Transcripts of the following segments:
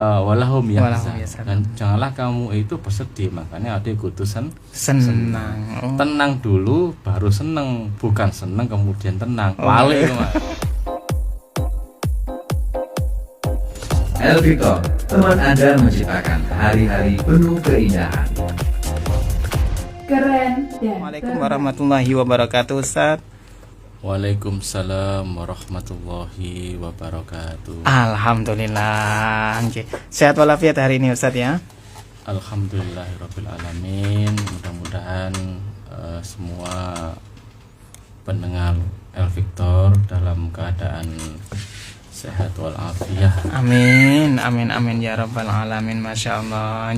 walahum Walahum yahzan. Dan janganlah kamu itu bersedih, makanya ada kudu senang. Tenang dulu baru seneng, bukan seneng kemudian tenang. Oh. Wale Mas. El Victor, teman Anda menciptakan hari-hari penuh keindahan. Keren dan Assalamualaikum warahmatullahi wabarakatuh, Ustaz. Waalaikumsalam warahmatullahi wabarakatuh. Alhamdulillah. Sehat walafiat hari ini, Ustaz ya. Alhamdulillahirabbil alamin. Mudah-mudahan semua pendengar El Victor dalam keadaan sehat walafiat. Amin, amin, amin ya rabbal alamin. Masya Allah.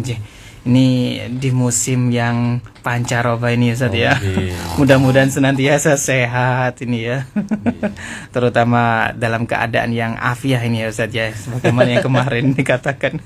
Ini di musim yang pancaroba ini, Ustaz ya. Mudah-mudahan senantiasa sehat ini ya. Terutama dalam keadaan yang afiah ini ya, Ustaz ya. Sebagaimana yang kemarin dikatakan.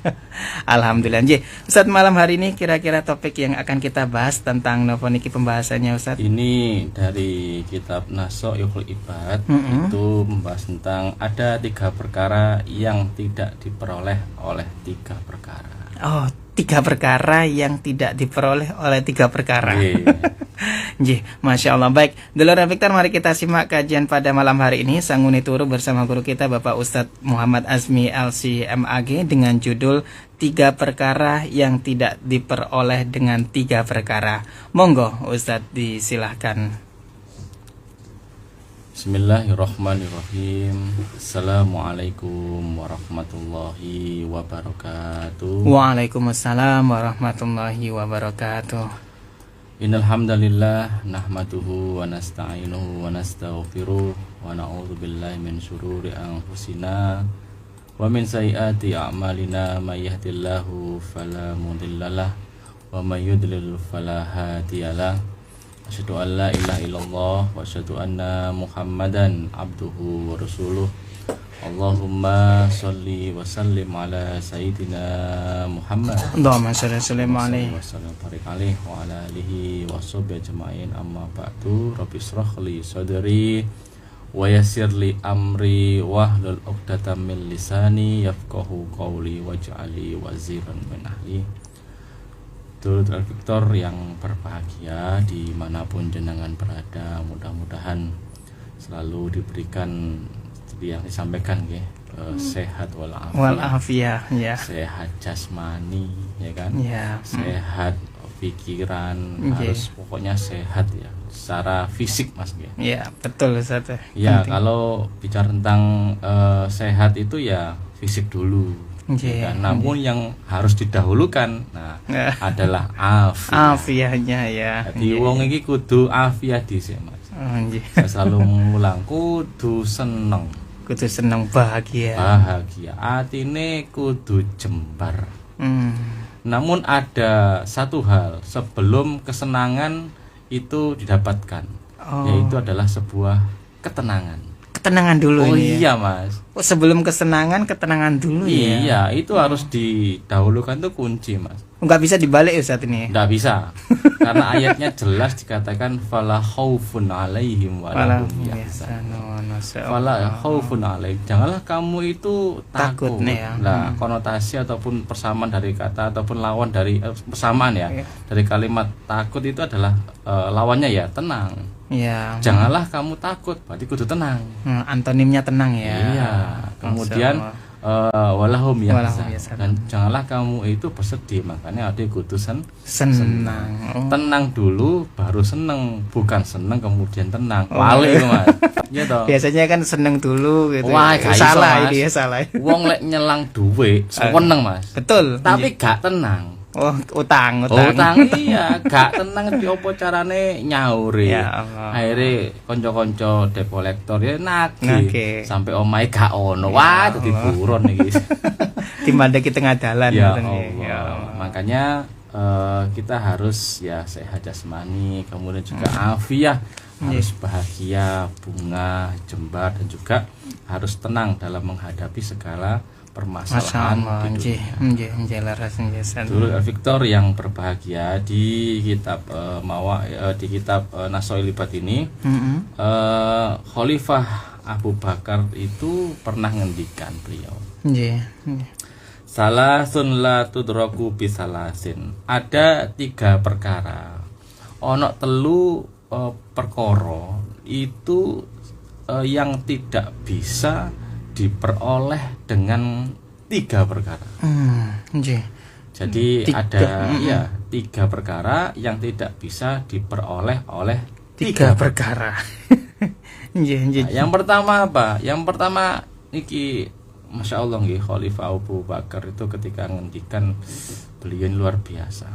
Alhamdulillah. Ustaz, malam hari ini kira-kira topik yang akan kita bahas tentang nopo niki pembahasannya, Ustaz? Ini dari kitab Nasoihul Ibad. Itu membahas tentang ada 3 perkara yang tidak diperoleh oleh 3 perkara. Oh, 3 perkara yang tidak diperoleh oleh 3 perkara. Nggih, Masya Allah. Baik, Dulur Victor, mari kita simak kajian pada malam hari ini. Sanguni turu bersama guru kita Bapak Ustadz Muhammad Azmi LC-MAG dengan judul 3 perkara yang tidak diperoleh dengan 3 perkara. Monggo Ustadz, disilahkan. Bismillahirrahmanirrahim. Assalamualaikum warahmatullahi wabarakatuh. Waalaikumsalam warahmatullahi wabarakatuh. Innal hamdalillah nahmaduhu wa nasta'inuhu wa nastaghfiruh wa na'udzu billahi min syururi anfusina wa min sayyiati a'malina may yahdihillahu fala mudhillalah wa may yudlil fala hadiyalah. Asyhadu an la ilaha illallah wa asyhadu anna Muhammadan abduhu wa rasuluh. Allahumma sholli wa sallim ala sayyidina Muhammad. Allahumma sholli alaihi wa sallim barik alaihi wa ala alihi wa sahbihi ajma'in. Amma ba'du. Rabbi shrah li sadri wa yassir li amri wahlul 'uqdatam min lisani yafqahu qawli waj'alni waziran min ahli. Dulur Victor yang berbahagia dimanapun jenengan berada, mudah-mudahan selalu diberikan seperti yang disampaikan ya, sehat walafiat ya. Sehat jasmani ya kan ya. Sehat pikiran, harus pokoknya sehat ya secara fisik Mas ya. Ya betul Ustaz ya. Kalau bicara tentang sehat itu ya fisik dulu. Ya, namun yang harus didahulukan adalah afiahnya ya. Jadi wong iki kudu afiah dhisik Mas. Saya selalu ngulang kudu seneng. Kudu seneng, bahagia. Atine kudu jembar. Namun ada satu hal sebelum kesenangan itu didapatkan, yaitu adalah sebuah ketenangan. Ketenangan dulu ini. Iya Mas. Sebelum kesenangan, ketenangan dulu ya. Iya, itu harus didahulukan, tuh kunci Mas. Enggak bisa dibalik Ustaz ini. Enggak bisa. Karena ayatnya jelas dikatakan fala khaufun 'alaihim wa lahum yahzanun. Fala khaufun 'alaihim. Janganlah kamu itu takut. Nah, konotasi ataupun persamaan dari kata ataupun lawan dari persamaan ya. Dari kalimat takut itu adalah lawannya ya tenang. Ya. Janganlah kamu takut, berarti kudu tenang. Antonimnya tenang ya. Iya. Kemudian walahum yahzan. Dan janganlah kamu itu bersedih, makanya ada kudu senang. Tenang dulu baru seneng, bukan seneng kemudian tenang. Wale Mas. Iya toh. Biasanya kan seneng dulu gitu. Wah, salah ini ya, salah. Wong lek nyelang duit seneng Mas. Betul. Tapi gak tenang. Oh, utang iya, gak tenang di opo carane nyauri. Ya, akhirnya konco-konco debt collector ya nagih sampai omahe gak ono. Wah, dadi buron iki. Dimandek di tengah jalan ya Allah. Makanya kita harus ya sehat jasmani, kemudian juga afiah, harus bahagia, bunga, jembar, dan juga harus tenang dalam menghadapi segala permasalahan di dunia. Dulu Victor yang berbahagia di kitab di kitab Nasoihul Ibad ini, Khalifah Abu Bakar itu pernah ngendikan beliau, Salasun la tudraku bisalasin. Ada 3 perkara. Ono telu perkara itu yang tidak bisa diperoleh dengan 3 perkara. Nggih. Jadi ada 3 perkara yang tidak bisa diperoleh oleh 3 perkara. Nggih. Nah, yang pertama apa? Yang pertama niki Masya Allah nggih, Khalifah Abu Bakar itu ketika ngendikan beliau luar biasa.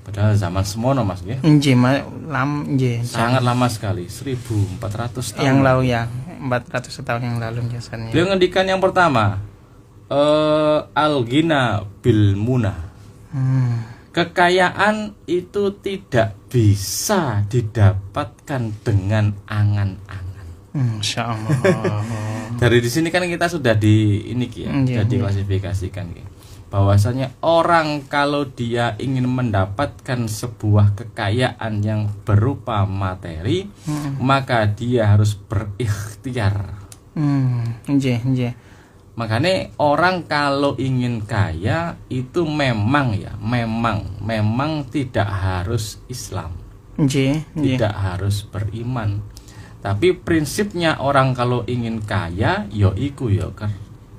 Padahal zaman semono Mas nggih. Nggih, sangat lama sekali, 1400 tahun. Yang lalu ya, 400 tahun yang lalu biasanya. Beliau ngendikan yang pertama al-ghina bil munah. Kekayaan itu tidak bisa didapatkan dengan angan-angan. Masya Allah. Dari di sini kan kita sudah sudah diklasifikasikan bahwasanya orang kalau dia ingin mendapatkan sebuah kekayaan yang berupa materi, maka dia harus berikhtiar. Makanya orang kalau ingin kaya itu memang tidak harus Islam, tidak harus beriman. Tapi prinsipnya orang kalau ingin kaya, iku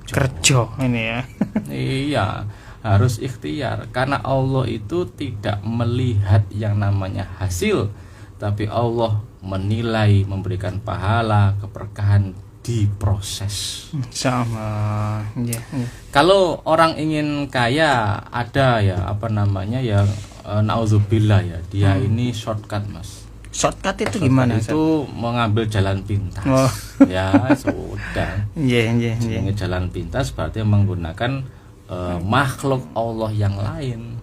kerja ini ya. Iya, harus ikhtiar. Karena Allah itu tidak melihat yang namanya hasil, tapi Allah menilai, memberikan pahala, keberkahan di proses. Sama. Kalau orang ingin kaya, ada nauzubillah ya, dia ini shortcut Mas. Shortcut itu gimana? Itu mengambil jalan pintas. Ya sudah. Jalan pintas berarti menggunakan makhluk Allah yang lain.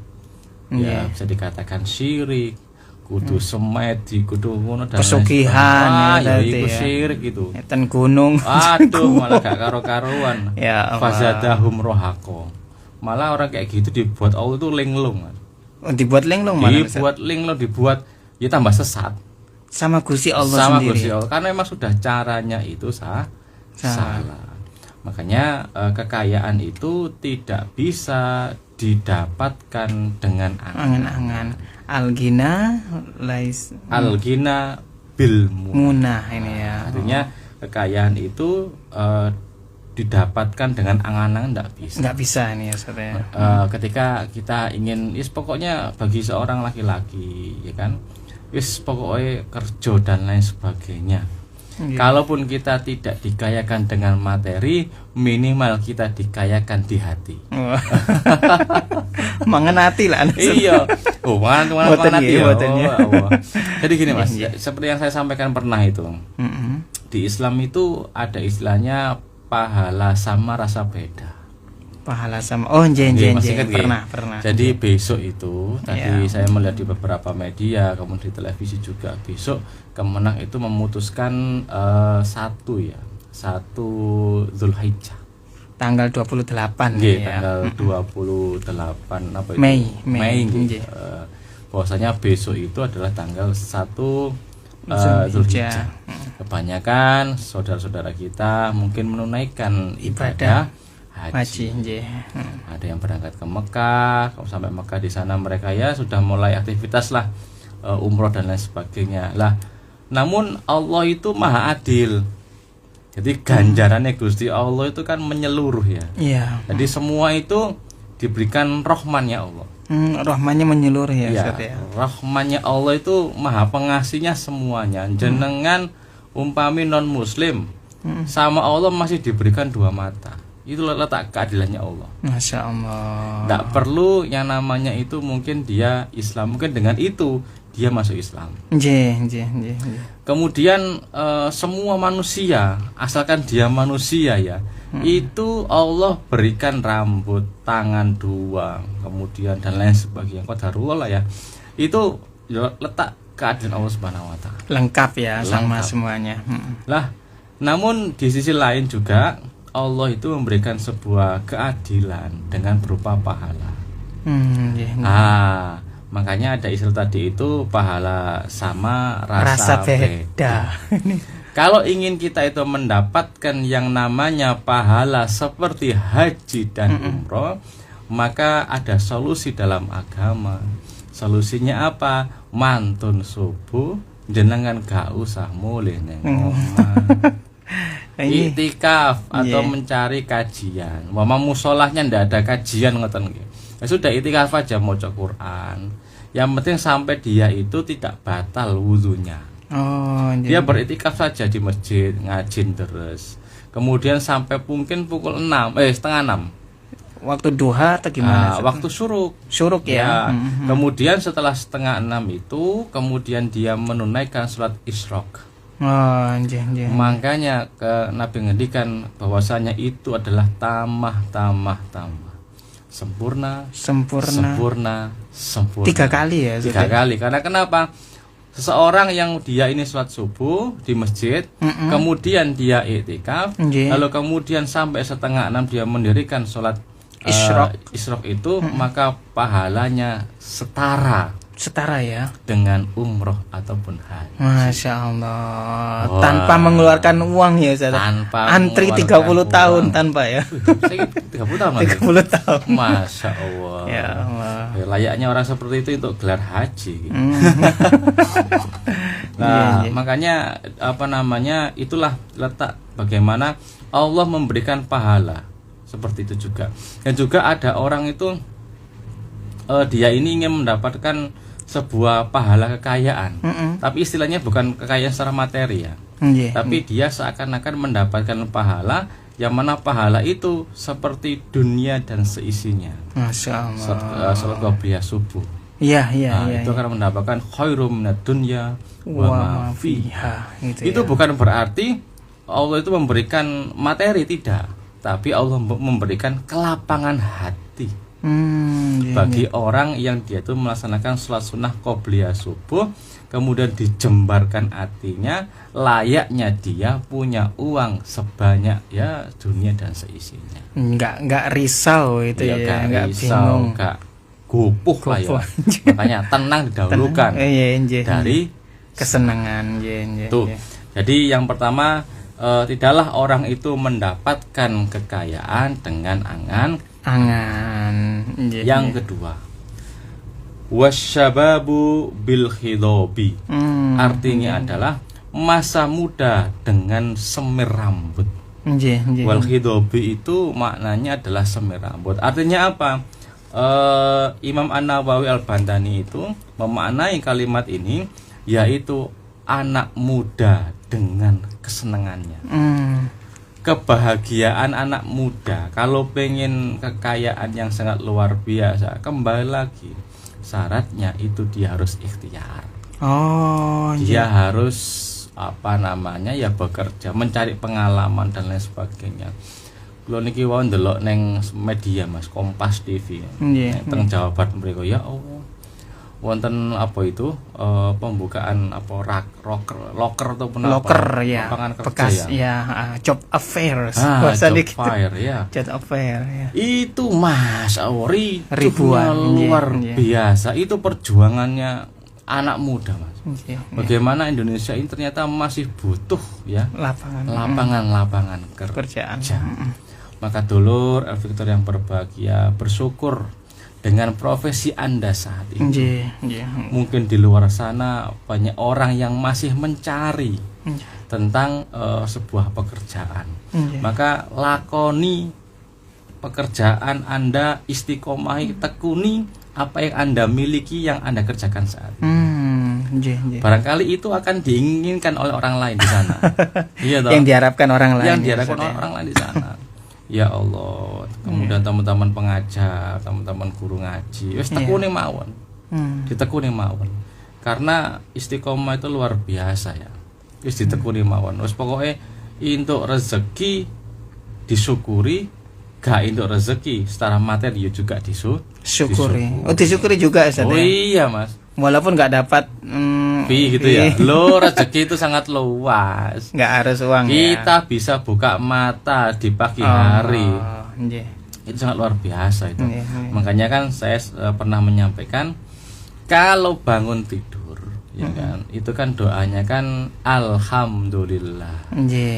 Ya bisa dikatakan syirik, kudu semedi, kudu ngono dan pesugihan itu syirik itu. Ten gunung. Aduh, malah gak karo-karuan. Ya Fazadahum rohaqo. Malah orang kayak gitu dibuat Allah itu linglung. Dibuat linglung mana? Dibuat linglung, dibuat ya tambah sesat sama Gusti Allah sendiri. Gusti Allah, karena memang sudah caranya itu salah. Makanya kekayaan itu tidak bisa didapatkan dengan angan-angan. Al-ghina bil munah ini ya. Artinya kekayaan itu didapatkan dengan angan-angan nggak bisa ini ya saudara. Ketika kita ingin pokoknya bagi seorang laki-laki ya kan, pokoknya kerja dan lain sebagainya. Kalaupun kita tidak dikayakan dengan materi, minimal kita dikayakan di hati. Mangan hati lah. Iya. Mangan hati. Jadi gini Mas, seperti yang saya sampaikan pernah itu. Di Islam itu ada istilahnya pahala sama rasa beda. Pahala sama. Pernah. Jadi besok itu tadi saya melihat di beberapa media, kemudian di televisi juga, besok Kemenang itu memutuskan 1 Zulhijjah. Tanggal 28 tanggal 28 apa itu? Mei. Bahwasanya besok itu adalah tanggal 1 Zulhijjah. Kebanyakan saudara-saudara kita mungkin menunaikan ibadah haji. Ada yang berangkat ke Mekah, kalau sampai Mekah di sana mereka ya sudah mulai aktivitas lah, umroh dan lain sebagainya. Lah, namun Allah itu maha adil. Jadi ganjarannya Gusti Allah itu kan menyeluruh ya. Iya. Jadi semua itu diberikan rahmannya Allah. Rahmannya menyeluruh ya. Rahmannya Allah itu maha pengasihnya semuanya. Jenengan umpami non muslim sama Allah masih diberikan 2 mata. Itu letak keadilannya Allah. Masya Allah. Tidak perlu yang namanya itu mungkin dia Islam, mungkin dengan itu dia masuk Islam. Kemudian semua manusia, asalkan dia manusia ya, itu Allah berikan rambut, tangan 2, kemudian dan lain sebagainya. Qadarullah lah ya. Itu letak keadilan Allah Subhanahu wa taala. Lengkap ya, sama semuanya. Lah, namun di sisi lain juga Allah itu memberikan sebuah keadilan dengan berupa pahala. Makanya ada istilah tadi itu pahala sama rasa beda. Kalau ingin kita itu mendapatkan yang namanya pahala seperti haji dan umroh, maka ada solusi dalam agama. Solusinya apa? Mantun subuh jenengan gak usah mulih neng omah. Iktikaf atau mencari kajian. Mama musolahnya ndak ada kajian ngoten nggih. Ya sudah iktikaf aja maca Quran. Yang penting sampai dia itu tidak batal wudunya. Dia beriktikaf saja di masjid, ngajin terus. Kemudian sampai mungkin pukul 6, setengah 6. Waktu duha atau gimana? Waktu syuruk. Syuruk ya. Kemudian setelah setengah 6 itu, kemudian dia menunaikan sholat isyraq. Makanya Nabi ngendikan bahwasanya itu adalah tamah. Sempurna. 3 kali ya. 3 kali. Karena kenapa? Seseorang yang dia ini sholat subuh di masjid, kemudian dia iktikaf, lalu kemudian sampai setengah 6 dia mendirikan sholat isyraq itu, maka pahalanya setara ya dengan umroh ataupun haji. Masya Allah. Tanpa mengeluarkan uang ya Ustaz. Antri 30 tahun tanpa ya. 30 tahun. 30 tahun. Masya Allah. Ya Allah. Layaknya orang seperti itu untuk gelar haji. Makanya itulah letak bagaimana Allah memberikan pahala seperti itu juga. Dan juga ada orang itu dia ini ingin mendapatkan sebuah pahala kekayaan, tapi istilahnya bukan kekayaan secara materi ya, tapi dia seakan-akan mendapatkan pahala yang mana pahala itu seperti dunia dan seisinya. Masya Allah. Salat qobliyah subuh. Iya. Itu akan mendapatkan khairum minad dunya wa ma fiha. Itu bukan berarti Allah itu memberikan materi, tidak, tapi Allah memberikan kelapangan hati. Bagi orang yang dia itu melaksanakan sholat sunnah qobliyah subuh, kemudian dijembarkan hatinya, layaknya dia punya uang sebanyak ya dunia dan seisinya. Enggak risau itu ya, enggak risau, enggak gopoh lah ya. Makanya tenang didahulukan dari kesenangan. Tuh. Jadi yang pertama, tidaklah orang itu mendapatkan kekayaan dengan angan. Yang kedua, wasyababu bil khidobi. Artinya adalah masa muda dengan semir rambut. Wal khidobi itu maknanya adalah semir rambut. Artinya apa? Imam An-Nawawi Al-Bantani itu memaknai kalimat ini, yaitu anak muda dengan kesenangannya. Kebahagiaan anak muda, kalau pengen kekayaan yang sangat luar biasa, kembali lagi syaratnya itu dia harus ikhtiar. Dia harus bekerja, mencari pengalaman dan lain sebagainya. Kalau niki wau ndelok neng media Mas, Kompas TV. Teng Jawa Barat mriko, ya Allah. Wonten pembukaan loker ataupun loker ya, lapangan kerja bekas ya, job affairs, job affair ya. Itu Mas, ribuan luar biasa. Itu perjuangannya anak muda Mas. Bagaimana Indonesia ini ternyata masih butuh ya lapangan kerjaan. Maka dulur Victor yang berbahagia, bersyukur dengan profesi Anda saat ini. Mungkin di luar sana banyak orang yang masih mencari tentang sebuah pekerjaan. Maka lakoni pekerjaan Anda, istiqomahi, tekuni apa yang Anda miliki, yang Anda kerjakan saat ini. Barangkali itu akan diinginkan oleh orang lain di sana. Yang diharapkan orang lain. Orang lain di sana. Ya Allah, kemudian teman-teman pengajar, teman-teman guru ngaji, wis tekuni mawon. Ditekuni mawon. Karena istiqomah itu luar biasa ya. Wis ditekuni mawon. Wis pokoke entuk rezeki disyukuri, gak entuk rezeki secara materi juga disyukuri. Disyukuri juga Ustaz. Iya, Mas. Walaupun nggak dapat gitu ya. Rezeki itu sangat luas. Nggak harus uang. Kita bisa buka mata di pagi hari. Itu sangat luar biasa itu. Makanya kan saya pernah menyampaikan, kalau bangun tidur ya kan, itu kan doanya kan alhamdulillah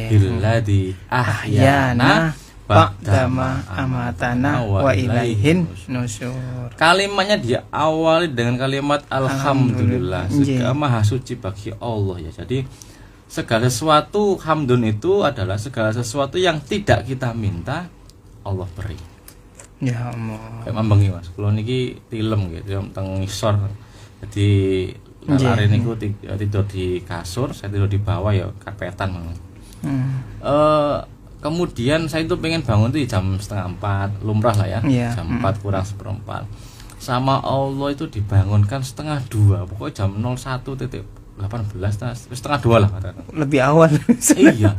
billadzi ahyana ba'dama amatana wa ilaihin nusyur. Kalimatnya dia awali dengan kalimat alhamdulillah. Segala maha suci bagi Allah ya. Jadi segala sesuatu, hamdun itu adalah segala sesuatu yang tidak kita minta Allah beri. Ya Allah. Kayak mambengi Mas. Kula niki tilem gitu teng ngisor. Jadi lari niku tidur di kasur, saya tidur di bawah ya karpetan mang. Kemudian saya itu pengen bangun tuh jam 3:30, lumrah lah ya, jam 4 kurang seperempat. Sama Allah itu dibangunkan 1:30, pokoknya jam 01.18 setengah 2 lah katakan. Lebih awal. Iya.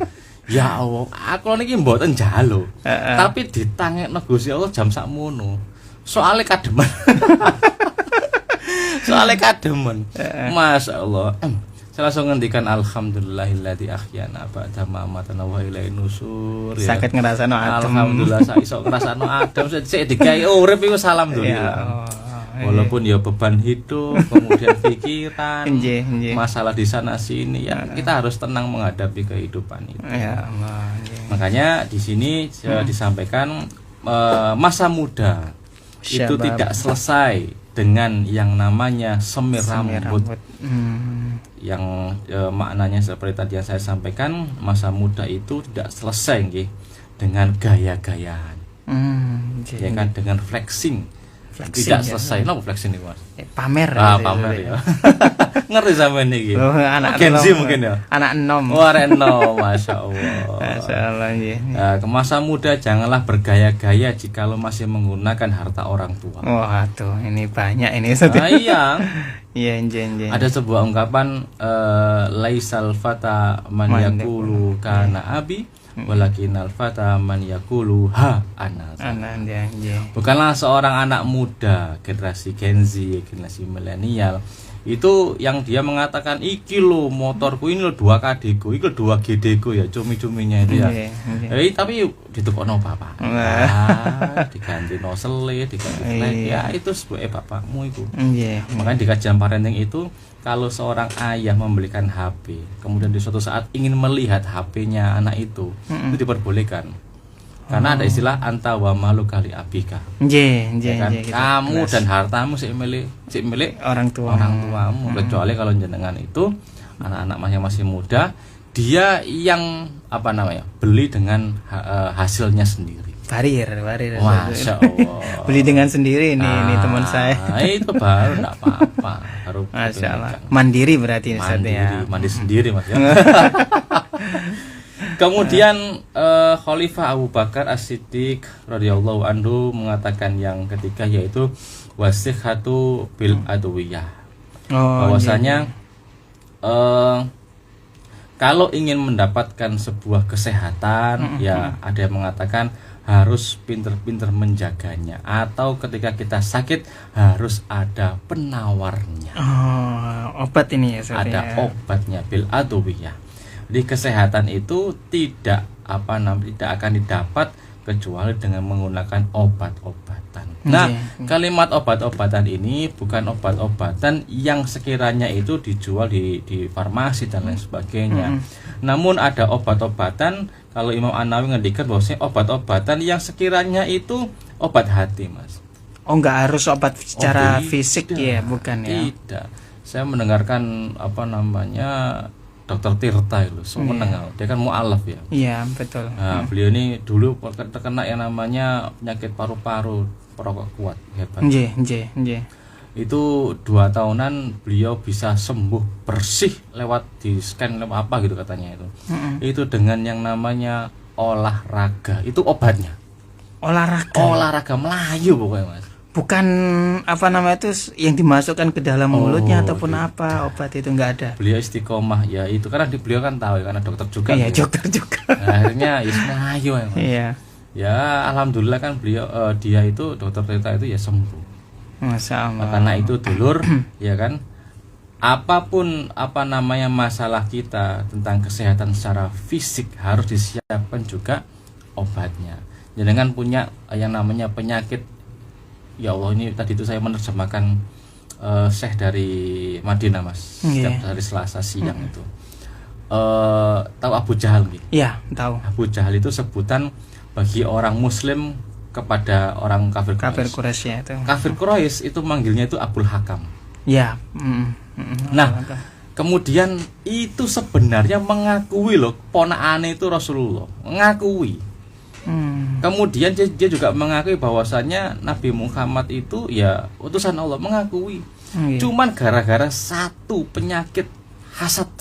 Ya Allah, aku niki mboten jalo. Tapi ditangekno Gusti Allah jam sakmono. Soale kademen. Masya Allah. Saya langsung ngendikan alhamdulillahilladzi ahyana ba'da ma amatana wa ilaihin nusyur. Sakit ngrasano adem. Alhamdulillah saya iso ngrasano adem sik digawe urip iku alhamdulillah. Walaupun ya beban hidup, kemudian pikiran, masalah di sana sini ya kita harus tenang menghadapi kehidupan itu. Ya Allah. Makanya di sini disampaikan masa muda itu tidak selesai dengan yang namanya semir rambut. Yang maknanya seperti tadi yang saya sampaikan, masa muda itu tidak selesai nggih dengan gaya-gayaan. Ya kan, dengan flexing tidak selesai. Napa flexing niku Mas? Pamer. Pamer ya. Ngeri sampean niki. Anak Gen Z mungkin ya. Anak enom. Wah, enom, masyaallah. Masyaallah nggih. Ke masa muda janganlah bergaya-gaya jikalau masih menggunakan harta orang tua. Waduh, ini banyak ini Ustaz. Iya. Iya, njen. Ada sebuah ungkapan laisal fata man yaqulu kana abi walakinal fata man yaqulu ha ana. Bukanlah seorang anak muda generasi Gen Z, generasi milenial itu yang dia mengatakan iki lo motorku, ini lo 2KD ku, iki lo 2GD ku ya, cumi-cuminya itu ya. Tapi ditukokno bapak. Diganti nosele, diganti flag ya itu sebagai bapakmu itu. Makanya di kajian parenting itu kalau seorang ayah membelikan HP, kemudian di suatu saat ingin melihat HP-nya anak itu diperbolehkan. Karena ada istilah anta wa malu kali abika. Kamu dan hartamu sik milik orang tuamu. Kecuali kalau jenengan itu anak-anak masih muda, dia yang beli dengan hasilnya sendiri. Barir. Masya Allah. Beli dengan sendiri ini teman saya. Itu baru enggak apa-apa. Baru Masya Allah. Mandiri berarti mandi sendiri Mas ya. Kemudian Khalifah Abu Bakar As-Siddiq radhiyallahu anhu mengatakan yang ketiga yaitu wasihhatu bil adwiyah. Bahwasanya kalau ingin mendapatkan sebuah kesehatan ya ada yang mengatakan harus pinter-pinter menjaganya, atau ketika kita sakit harus ada penawarnya. Obat ini ya. Ada obatnya bil adwiyah. Di kesehatan itu tidak akan didapat kecuali dengan menggunakan obat-obatan. Nah, kalimat obat-obatan ini bukan obat-obatan yang sekiranya itu dijual di farmasi dan lain sebagainya. Namun ada obat-obatan, kalau Imam An-Nawawi ngendikan bahwasanya obat-obatan yang sekiranya itu obat hati, Mas. Enggak harus obat secara fisik ya, bukan ya. Tidak. Saya mendengarkan Dokter Tirta itu, menengah. Dia kan mu'alaf ya. Iya, betul. Nah, beliau ini dulu terkena yang namanya penyakit paru-paru, perokok kuat, hebat. Itu 2 tahunan beliau bisa sembuh bersih lewat di scan lewat apa gitu katanya itu. Itu dengan yang namanya olahraga. Itu obatnya. Olahraga Melayu pokoknya, Mas. Bukan itu yang dimasukkan ke dalam mulutnya ataupun apa, obat itu enggak ada. Beliau istiqomah ya itu karena beliau kan tahu karena dokter juga. Iya, dokter juga. Nah, akhirnya Melayu ya. Iya. Ya alhamdulillah kan beliau dia itu dokter Tirta itu ya sembuh. Masya Allah. Karena itu dulur ya kan. Apapun masalah kita tentang kesehatan secara fisik harus disiapkan juga obatnya. Jangan punya yang namanya penyakit. Ya Allah, ini tadi itu saya menerjemahkan Syekh dari Madinah, Mas. Setiap hari Selasa siang itu. Tahu Abu Jahal gitu? Iya, tahu. Abu Jahal itu sebutan bagi orang muslim kepada orang kafir Kafir Quraisy. Quraisy ya itu. Kafir Quraisy itu manggilnya itu Abul Hakam. Ya. Nah, kemudian itu sebenarnya mengakui loh ponakane itu Rasulullah, mengakui. Kemudian dia juga mengakui bahwasannya Nabi Muhammad itu ya utusan Allah, mengakui. Cuman gara-gara satu penyakit hasad,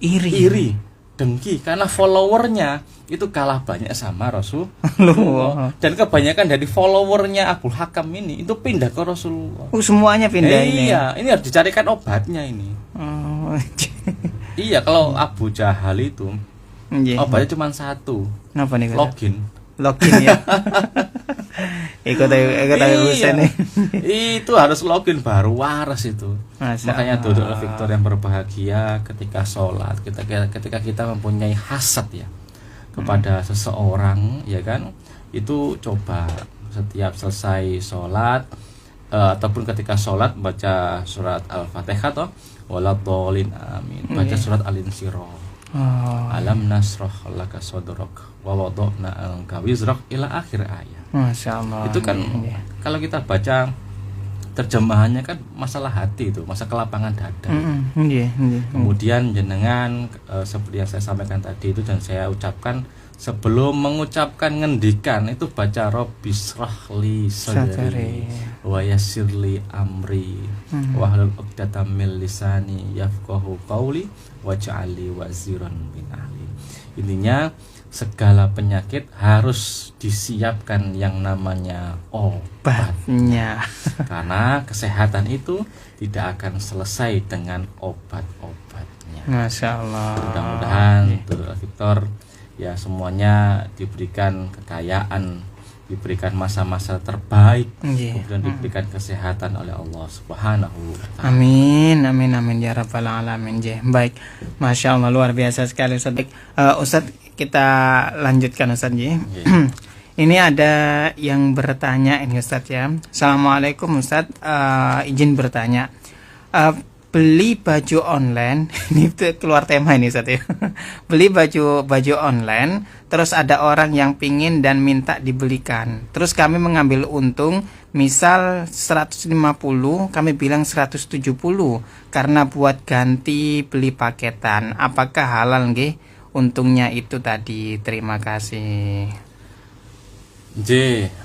iri, dengki, karena followernya itu kalah banyak sama Rasulullah. Dan kebanyakan dari followernya Abul Hakam ini itu pindah ke Rasulullah. Semuanya pindah ini. Iya, ini harus dicarikan obatnya ini. Iya, kalau Abu Jahal itu obatnya cuma satu. Kenapa nih? Login ya. ikut urusan nih. Itu harus login baru waras itu. Makanya Dodol Victor yang berbahagia ketika sholat, ketika kita mempunyai hasad ya kepada seseorang, ya kan, itu coba setiap selesai sholat ataupun ketika sholat baca surat Al-Fatihah toh, waladhdallin amin, baca surat Al-Insyirah. Alam nasroh laka sodrok wa wada'na anka wizrak ila akhir ayat. Masya Allah. Itu kan kalau kita baca terjemahannya kan masalah hati itu, masa kelapangan dada. Kemudian jenengan seperti yang saya sampaikan tadi itu dan saya ucapkan sebelum mengucapkan ngendikan itu baca Rabbishrahli sadri wa yassirli amri wahlul 'uqdatam min lisani yafqahu qawli waj'alli waziran min ahli. Intinya segala penyakit harus disiapkan yang namanya obatnya. Karena kesehatan itu tidak akan selesai dengan obat-obatnya. Masya Allah. Mudah-mudahan Victor ya semuanya diberikan kekayaan, diberikan masa-masa terbaik, kemudian diberikan kesehatan oleh Allah Subhanahu wa ta'ala. Amin, amin, amin ya rabbal alamin. Baik, Masya Allah, luar biasa sekali Ustaz. Ustaz, kita lanjutkan Ustaz. Ini ada yang bertanya ini Ustaz ya. Assalamualaikum Ustaz, izin bertanya. Beli baju online, ini keluar tema ini Ustaz ya. Beli baju online, terus ada orang yang pingin dan minta dibelikan. Terus kami mengambil untung, misal 150, kami bilang 170 karena buat ganti beli paketan. Apakah halal nggih? Untungnya itu tadi. Terima kasih.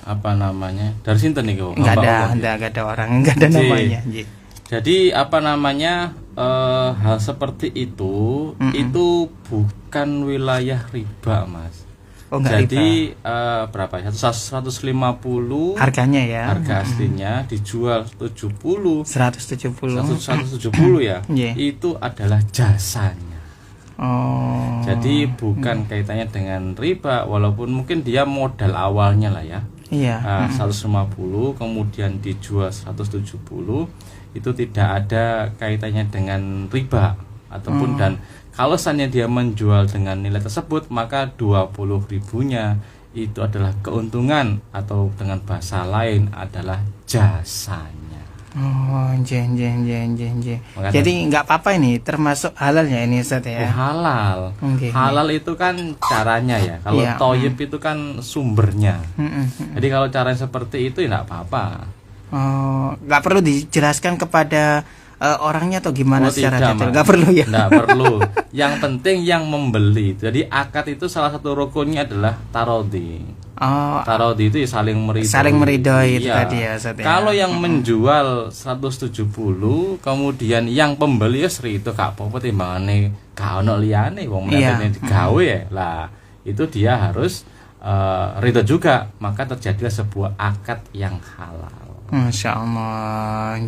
Apa namanya? Dari sinten niku? Enggak ada orang, enggak ada namanya. Jadi apa namanya hal seperti itu bukan wilayah riba Mas. Jadi berapa ya? 150 harganya ya. Harga aslinya dijual 170 ya. Itu adalah jasanya. Jadi bukan kaitannya dengan riba, walaupun mungkin dia modal awalnya lah ya. 150 kemudian dijual 170, itu tidak ada kaitannya dengan riba ataupun dan kalau seandainya dia menjual dengan nilai tersebut maka 20 ribunya itu adalah keuntungan atau dengan bahasa lain adalah jasanya. Jadi nggak apa-apa ini, termasuk halalnya ini Ustaz ya. Halal. Halal itu kan caranya ya. Kalau thayyib itu kan sumbernya. Jadi kalau caranya seperti itu ya nggak apa-apa. Nggak perlu dijelaskan kepada orangnya atau gimana secara detail? Nggak perlu ya? Nggak perlu. Yang penting yang membeli. Jadi akad itu salah satu rukunnya adalah tarodi. Tarodi itu ya saling meridhoi. Itu tadi ya, Ustaz, ya. Kalau yang menjual 170 kemudian yang pembeli ya itu gak apa-apa timbangane gak ono liyane wong menene digawe ya. Lah, itu dia harus ridho juga, maka terjadilah sebuah akad yang halal. Masya Allah.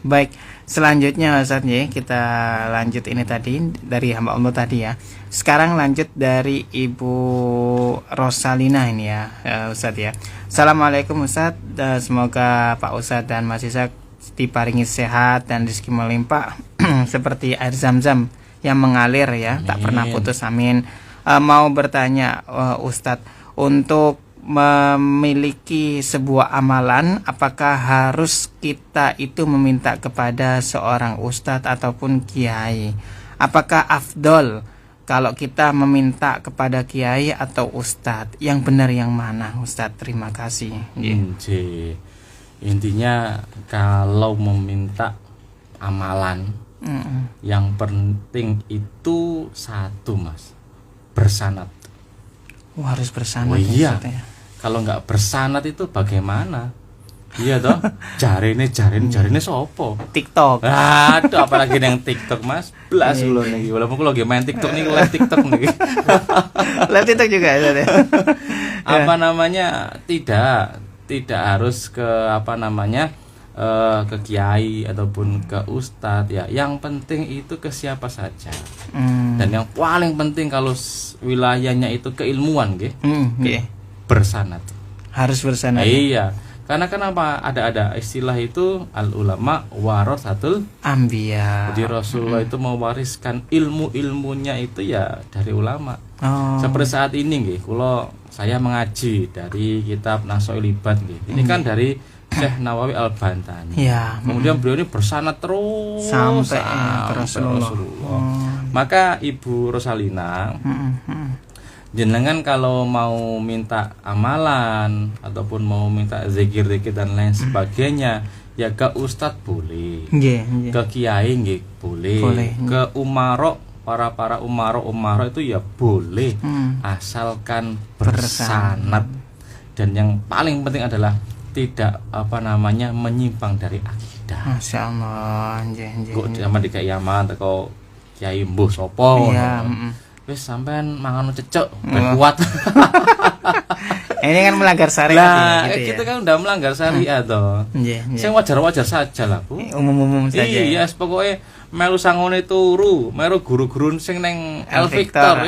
Baik. Selanjutnya Ustaz kita lanjut ini tadi dari hamba Allah tadi ya. Sekarang lanjut dari Ibu Rosalina ini ya, Ustaz ya. Assalamualaikum Ustaz. Semoga Pak Ustaz dan Mas Ishak diparingi sehat dan rezeki melimpah seperti air zam-zam yang mengalir ya. Amin. Tak pernah putus, amin. Mau bertanya Ustaz, untuk memiliki sebuah amalan, apakah harus kita itu meminta kepada seorang ustadz ataupun kiai? Apakah afdol kalau kita meminta kepada kiai atau ustadz, yang benar yang mana Ustadz? Terima kasih. Nggih. Intinya kalau meminta amalan, yang penting itu satu Mas, bersanad. Harus bersanad. Iya. Ustadz, ya. Kalau nggak bersanad itu bagaimana? Iya toh, jarine sopo? TikTok. Aduh, apalagi yang TikTok Mas, blas kula niki. Walaupun kula lagi main TikTok nih, live TikTok niki. Live TikTok juga ya. Apa namanya? Tidak harus ke ke kiai ataupun ke ustadz ya. Yang penting itu ke siapa saja. Dan yang paling penting kalau wilayahnya itu keilmuan nggih. Bersanad. Harus bersanad. Iya. Karena kenapa ada istilah itu al ulama warasatul anbiya. Jadi Rasulullah itu mewariskan ilmunya itu ya dari ulama. Seperti saat ini nggih, saya mengaji dari kitab Nasoil Ibad nggih. Ini kan dari Syekh Nawawi Al-Bantani. Ya. Kemudian beliau ini bersanad terus sampai ke Rasulullah. Maka Ibu Rosalina, jenengan kalau mau minta amalan ataupun mau minta zikir-zikir dan lain sebagainya, ya ke ustadz boleh, ke kiai nggih boleh, ke umaro, para umaro itu ya boleh, asalkan bersanad. Dan yang paling penting adalah tidak menyimpang dari akidah. Masya Allah. Kok zaman dikai aman teko kiai mbuh sapa. Iya. Wis sampean mangan cecek ben kuat. Ini kan melanggar syariat. Nah, gitu kita kan udah melanggar syariat toh. Sing wajar-wajar saja lah, Bu. Umum-umum saja. Iya, pokoknya melu sangone turu, melu guru-guru sing neng El Victor,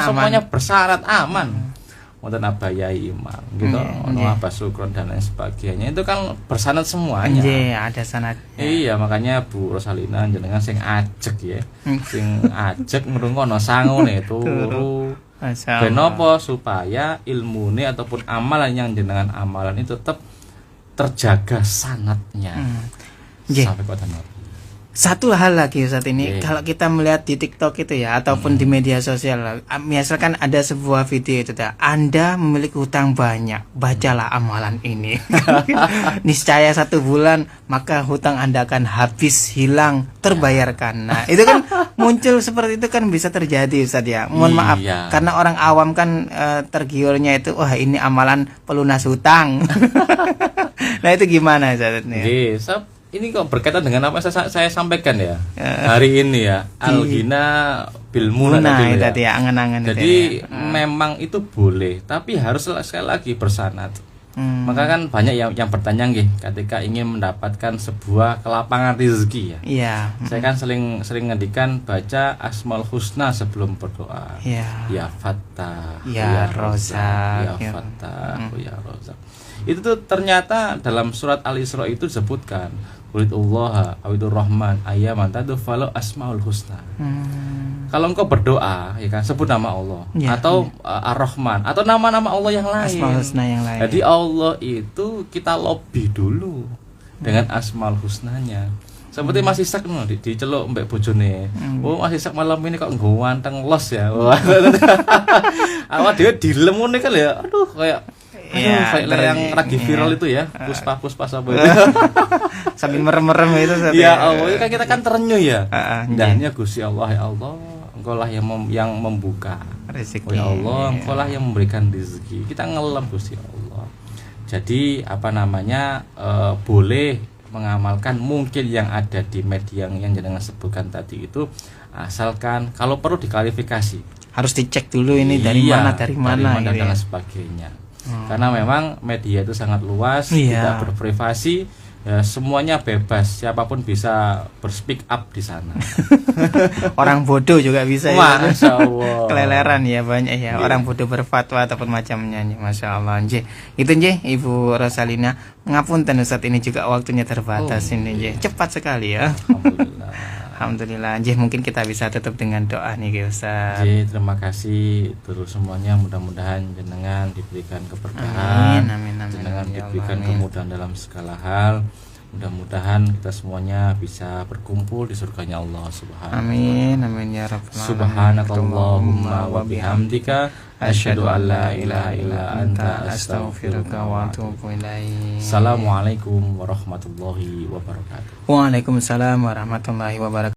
semuanya bersyarat aman. Wonten abayai imam gitu, ono apa sukron dan lain sebagainya. Itu kan bersanad semuanya. Iya, ada sanadnya. Iya, makanya Bu Rosalina jenengan sing ajek ya. Sing ajek ngrungokno sangone turu. Kenapa? Supaya ilmune ataupun amalan yang jenengan amalan itu tetap terjaga sanadnya. Sampai kota Nabi. Satu hal lagi saat ini, kalau kita melihat di TikTok itu ya, ataupun di media sosial, misalkan ada sebuah video itu, Anda memiliki hutang banyak, bacalah amalan ini. Niscaya 1 bulan, maka hutang Anda akan habis, hilang, terbayarkan. Nah, itu kan muncul seperti itu kan bisa terjadi Ustaz ya. Mohon maaf, karena orang awam kan tergiurnya itu, wah ini amalan pelunas hutang. Nah, itu gimana Ustaz? Ini kok berkaitan dengan apa saya sampaikan ya hari ini ya, al-ghina bil muna tadi ya, angan-angan. Jadi memang itu boleh, tapi harus sekali lagi bersanad. Maka kan banyak yang bertanya nggih ketika ingin mendapatkan sebuah kelapangan rezeki ya. Iya. Saya kan sering ngendikan baca Asmaul Husna sebelum berdoa. Ya Fattah, ya Rozak, ya Fattah, ya Rozak. Itu tuh ternyata dalam surat Al-Isra itu disebutkan Qulitullaha awidur rahman ayyaman taduffalu asmaul husna. Kalau engkau berdoa ya kan sebut nama Allah atau Ar-Rahman atau nama-nama Allah yang lain. Asmaul husna yang lain. Jadi Allah itu kita lobby dulu dengan asmaul husnanya. Seperti Mas Isak diceluk mbek bojone. Oh Mas Isak malam ini kok nggo wanteng los ya. Awak dhewe dilem ngene kan ya. Aduh kayak yang lagi viral itu ya, puspa apa itu. Sambil merem-merem itu. Ya Allah, kan kita kan terenyuh ya. Hendaknya Gusti Allah, ya Allah, Engkau lah yang membuka rezeki. Ya Allah, Engkau lah yang memberikan rezeki. Kita ngelem Gusti Allah. Jadi boleh mengamalkan mungkin yang ada di media yang jenengan sebutkan tadi itu, asalkan kalau perlu diklarifikasi. Harus dicek dulu ini dari mana dan lain sebagainya. Karena memang media itu sangat luas, tidak berprivasi, ya, semuanya bebas, siapapun bisa berspeak up di sana. Orang bodoh juga bisa Masya Allah. Keleleran ya banyak ya, orang bodoh berfatwa ataupun macamnya. Masya Allah. Itu Ibu Rosalina. Ngapunten Ustaz, ini juga waktunya terbatas ini cepat sekali ya. Alhamdulillah. Mungkin kita bisa tutup dengan doa nih Ustaz. Terima kasih terus semuanya, mudah-mudahan jenengan diberikan keberkahan. Amin. Jenengan diberikan kemudahan dalam segala hal. Mudah-mudahan kita semuanya bisa berkumpul di surganya Allah Subhanahu. Amin amin ya rabbal alamin. Subhanakallahumma wa bihamdika asyhadu an la ilaha illa anta astaghfiruka wa atubu ilaik. Assalamualaikum warahmatullahi wabarakatuh. Waalaikumsalam warahmatullahi wabarakatuh.